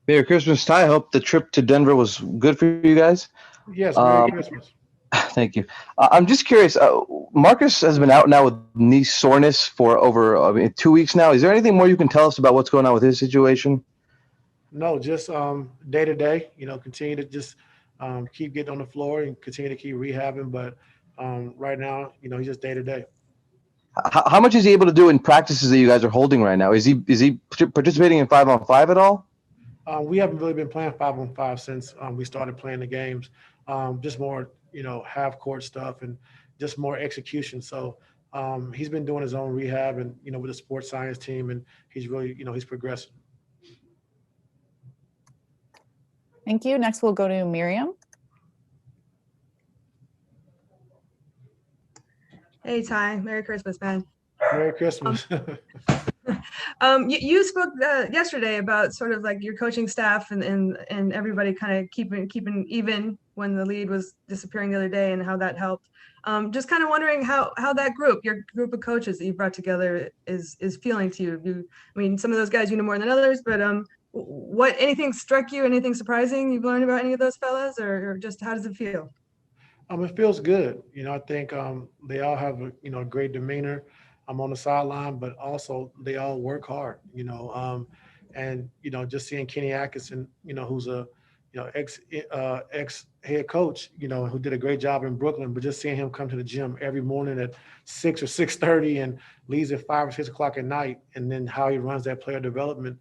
Merry Christmas, Ty. I hope the trip to Denver was good for you guys. Yes, Merry Um, Christmas. thank you. I'm just curious. Marcus has been out now with knee soreness for over 2 weeks now. Is there anything more you can tell us about what's going on with his situation? No, just day to day. Continue to just keep getting on the floor and continue to keep rehabbing. But right now, he's just day to day. How much is he able to do in practices that you guys are holding right now? Is he participating in 5-on-5 at all? We haven't really been playing 5-on-5 since we started playing the games. Just more, half court stuff and just more execution. So he's been doing his own rehab and with the sports science team, and he's really, he's progressing. Thank you. Next, we'll go to Miriam. Hey Ty, Merry Christmas, man. Merry Christmas. You spoke yesterday about sort of like your coaching staff and everybody kind of keeping even when the lead was disappearing the other day and how that helped. Just kind of wondering how that your group of coaches that you brought together is feeling to you. I mean, some of those guys you know more than others, but anything struck you? Anything surprising you've learned about any of those fellas, or just how does it feel? It feels good. I think they all have a great demeanor. I'm on the sideline, but also they all work hard. And just seeing Kenny Atkinson, who's a ex head coach, who did a great job in Brooklyn, but just seeing him come to the gym every morning at 6 or 6:30 and leaves at 5 or 6 o'clock at night, and then how he runs that player development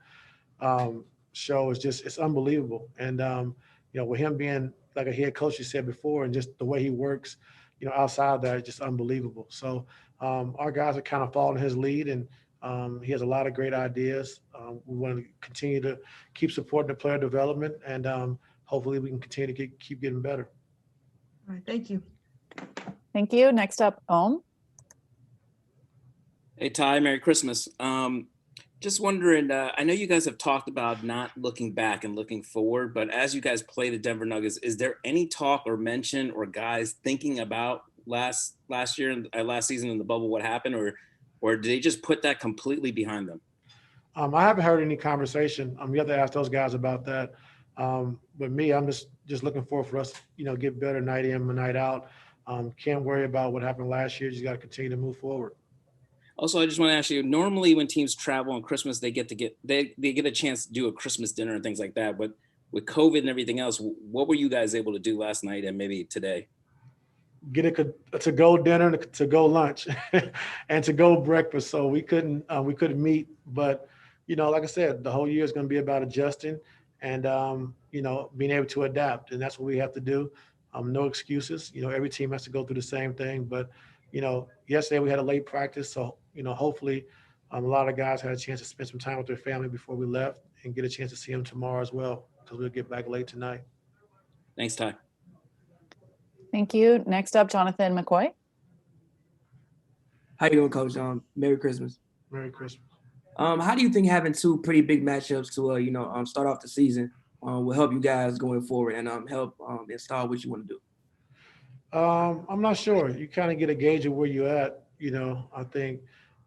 show is just it's unbelievable. And with him being like a head coach, you said before, and just the way he works, outside that, it's just unbelievable. So our guys are kind of following his lead, and he has a lot of great ideas. We want to continue to keep supporting the player development, and hopefully we can continue to keep getting better. All right, thank you. Thank you. Next up, Om. Hey Ty, Merry Christmas. Just wondering, I know you guys have talked about not looking back and looking forward, but as you guys play the Denver Nuggets, is there any talk or mention or guys thinking about last season in the bubble, what happened, or did they just put that completely behind them? I haven't heard any conversation. You have to ask those guys about that. But me, I'm just looking forward for us, get better night in and night out. Can't worry about what happened last year. Just got to continue to move forward. Also, I just want to ask you, normally when teams travel on Christmas, they get a chance to do a Christmas dinner and things like that. But with COVID and everything else, what were you guys able to do last night and maybe today? Get a to-go dinner, to-go lunch, and to-go breakfast. So we couldn't meet, but like I said, the whole year is going to be about adjusting and being able to adapt, and that's what we have to do. No excuses. Every team has to go through the same thing, but yesterday we had a late practice, so hopefully a lot of guys had a chance to spend some time with their family before we left and get a chance to see them tomorrow as well, because we'll get back late tonight. Thanks, Ty. Thank you. Next up, Jonathan McCoy. How you doing, Coach? Merry Christmas. Merry Christmas. How do you think having two pretty big matchups to start off the season will help you guys going forward and help install what you want to do? I'm not sure. You kind of get a gauge of where you're at. I think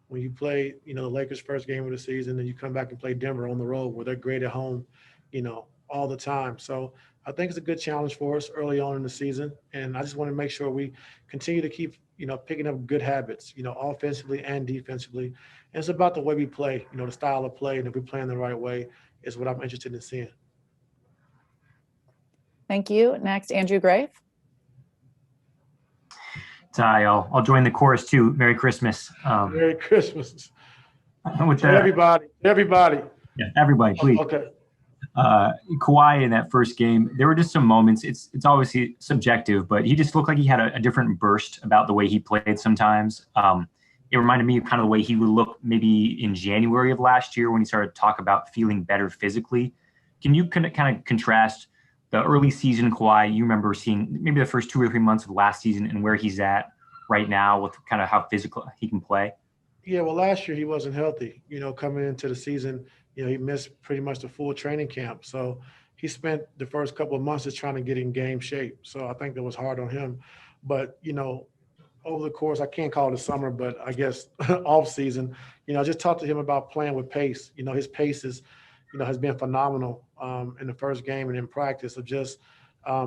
when you play, the Lakers' first game of the season, and you come back and play Denver on the road where they're great at home, all the time. So I think it's a good challenge for us early on in the season. And I just want to make sure we continue to keep, picking up good habits, offensively and defensively. And it's about the way we play, the style of play. And if we're playing the right way is what I'm interested in seeing. Thank you. Next, Andrew Grave. Ty, I'll join the chorus too. Merry Christmas. Merry Christmas. With everybody. Yeah, everybody, please. Okay. Kawhi in that first game, there were just some moments. It's obviously subjective, but he just looked like he had a different burst about the way he played sometimes. It reminded me of kind of the way he would look maybe in January of last year when he started to talk about feeling better physically. Can you kind of contrast the early season Kawhi you remember seeing maybe the first 2 or 3 months of last season and where he's at right now with kind of how physical he can play? Yeah, well, last year he wasn't healthy. Coming into the season, he missed pretty much the full training camp. So he spent the first couple of months just trying to get in game shape. So I think that was hard on him. But, over the course, I can't call it a summer, but I guess off season, I just talked to him about playing with pace. His pace is, has been phenomenal in the first game and in practice of just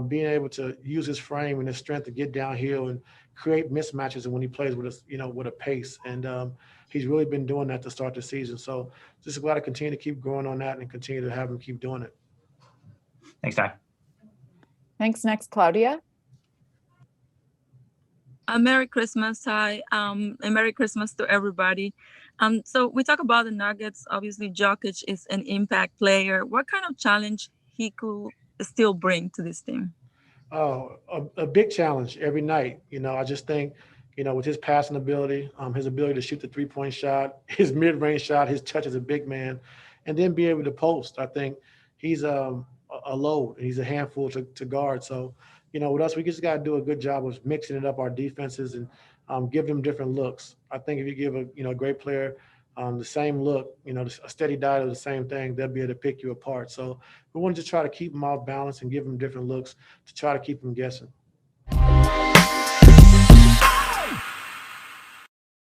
being able to use his frame and his strength to get downhill and create mismatches and when he plays with with a pace. And he's really been doing that to start the season. So just glad to continue to keep growing on that and continue to have him keep doing it. Thanks, Ty. Thanks. Next, Claudia. Merry Christmas, Ty, and Merry Christmas to everybody. So we talk about the Nuggets. Obviously, Jokic is an impact player. What kind of challenge he could still bring to this team? Oh, a big challenge every night. I just think, with his passing ability, his ability to shoot the 3-point shot, his mid-range shot, his touch as a big man, and then be able to post. I think he's a load and he's a handful to guard. So, with us, we just got to do a good job of mixing it up our defenses and give them different looks. I think if you give a great player the same look, a steady diet of the same thing, they'll be able to pick you apart. So we want to just try to keep them off balance and give them different looks to try to keep them guessing.